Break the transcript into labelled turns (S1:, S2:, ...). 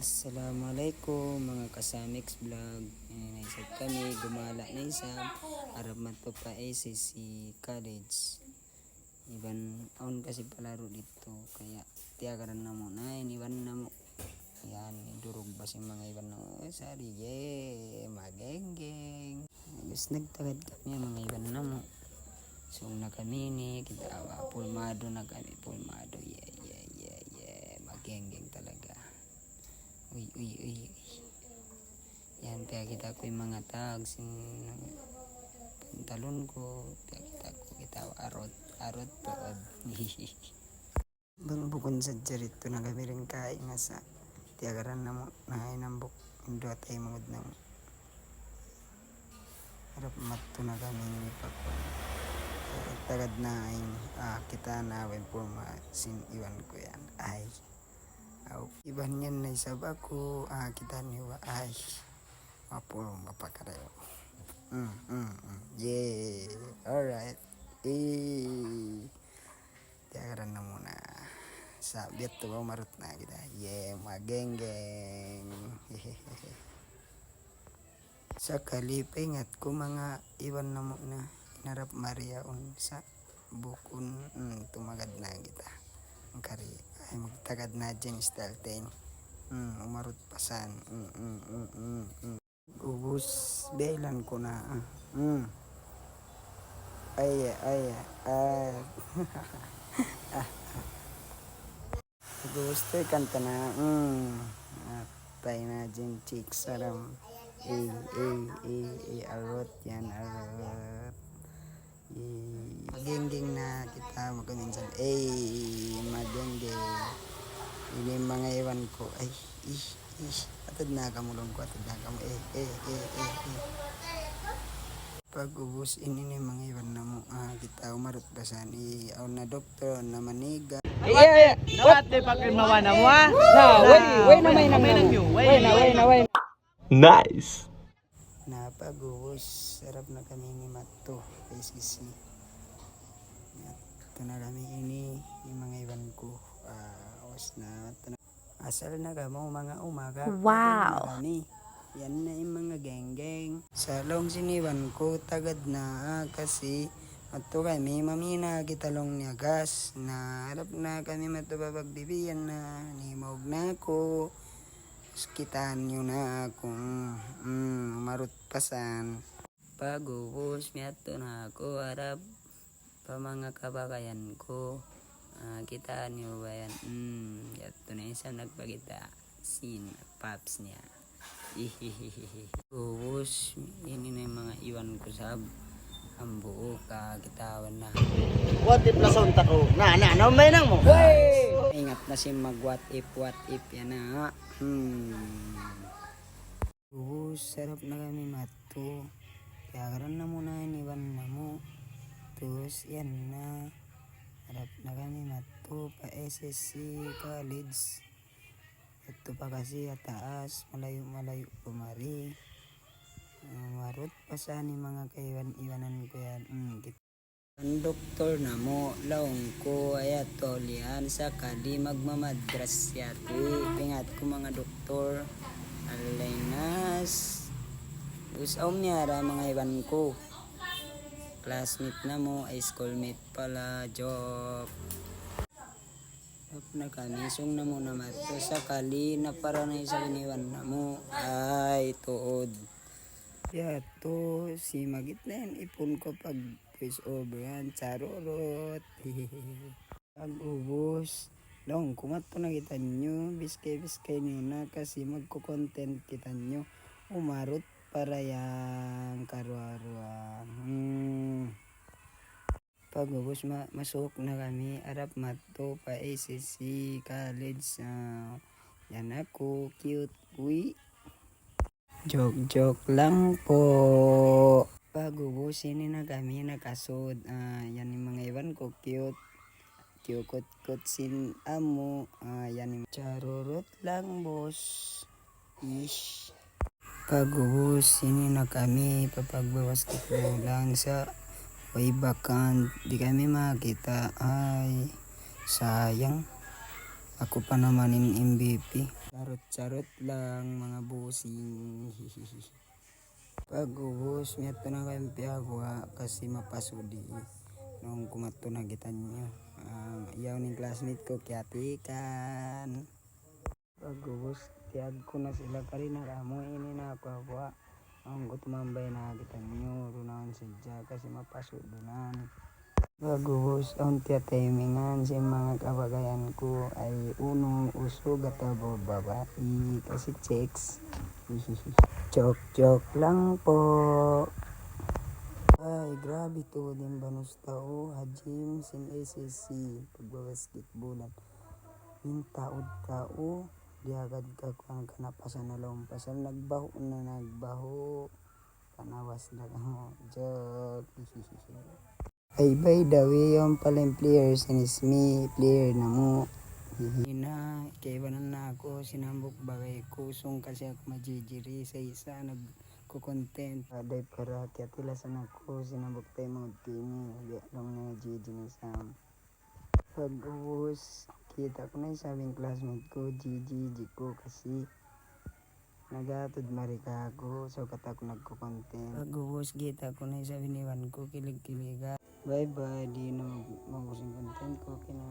S1: Assalamualaikum mga kasamix vlog. Naisap kami gumala na isang arap mato pa si college. Iban on kasi palaro dito kaya tiagaran na mo na iniwan na mo. Yan durog ba si mga iban na sari magenggeng. Gusto nagtagad kami mga iban na mo. So na kami ni kita pulmado na kami pulmado magenggeng talaga. Uy. Yan, kaya kita ko yung mga tags pantalon ko, kaya kita arot pood. Bang bukon sa jarito na kami rin kain nga sa tiagaran na mo na inambok indo tayo mangod ng harap mato na kami ni Papa. Tagad na ay kita na when po sin iwan ko yan ay iban yan na isab ako kita niyo ay mapulong mapakarayo. Yeah, alright. Tiagaran na muna sa biat to marut na kita. Yeah, magenggeng. Sa kalipingat ko mga iwan na mo na inarap Maria on sa bukon tumagad na kita ang kari ay magtagad na dyan style 10 umarot pasan ubus belan ko na ay gusto kanta na tay na dyan chick saram arot yan arot magenggeng na kita magkaminsan magenggeng ini mga iwan ko ay atad na kamulong ko atad na kamo pag ubus ini ni mga iwan na mo kita umarot basan aw na doktor na maniga
S2: Dapat di pakilmawa na mo
S1: way na may nang way
S3: Nice.
S1: Na pag ubus sarap na kami ni Mato kay Sisi. Ito na kami ini yung mga iwan ko awas na asal na kamo mga umaga.
S4: Wow.
S1: Yan na yung mga geng-geng. Sa long siniwan ko tagad na kasi mato kami mamina kitalong niya gas na harap na kami matubabagbibiyan na nimog na ko. Kitaan nyo na akong marut pasan. Pag ubus miyato na ako harap pa mga kabakayan ko. Kitaan nyo ba yan? Yato na isang nagpagita sin paps niya. Ubus ini na yung mga iwan ko sa ang buo kitawan na.
S2: What if lason tako? Na may nang mo.
S1: Ingat na si mag what if yan na. Sarap na kami Mato. Tiagaran na muna iniwan na mo. Tapos yan na. Harap na kami Mato pa SSC college. Ito pa kasi taas malayo pumari. Marot pa sa ni mga kaiwan-iwanan ko yan. Ang doktor na mo laong ko ayat tolian sa kadi magmamadras yati pingat ko mga doktor alay nas usaw miyara mga iwan ko classmate na mo ay schoolmate pala joke na kami sung na mo na Mato sa kali na para na isa iniwan na mo ay tuod yato si magit na yan ipon ko pag voice over yan charorot pag ubos long kumato na kita nyo biskay nyo na kasi magko-content kita nyo umarot para yang karuaruan pag ubos masuk na kami arap Mato pa ACC college yan ako cute uy joke lang po. Pag ubusin na kami nakasod yan yung mga iwan ko cute sin amo yan yung charurot lang boss ish. Pag ubusin na kami papagbabasketball lang sa way bakan di kami makita ay sayang ako pa naman in MVP Charot-charot lang mga busing. Pag-ubos, miyato na kayong piyagwa kasi mapasudi. Nung kumato na gitan nyo. Yaw ning classmate ko kiyatikan. Pag-ubos, tiyag ko na sila karina kamo ini na ako agwa. Ang tumambay na gitan nyo. Runaon sadya kasi mapasudunan. Pag-ubos, ang tiyatemingan sa mga kabagayan ko ay unong usog at babae kasi chicks. Joke lang po. Ay, grabe to din banus tao. Hajim sin SSC. Pagbabasketbolan. Yung taod-tao. Diagad ka kung kanapasan na lampasan. Nagbaho. Panawas na mo. Joke. Ay, by the way, yung pala yung player. Sinis me. Player na mo. Hina, kaibanan na ako, sinambok bagay kusong kasi ako majijiri sa isa, nagko-content. Aday para tiatilasan ako, sinambok tayo mga kini, di lang na jijiri sa pag-uwas. Kita ko na yung sabing classmate ko, GG ko kasi nagatod marika ako, so kata ko nagko-content. Pag-uwas, kita ko na yung sabi ni Juan ko, kilig-kiliga. Bye bye, di na mag-using content ko, kina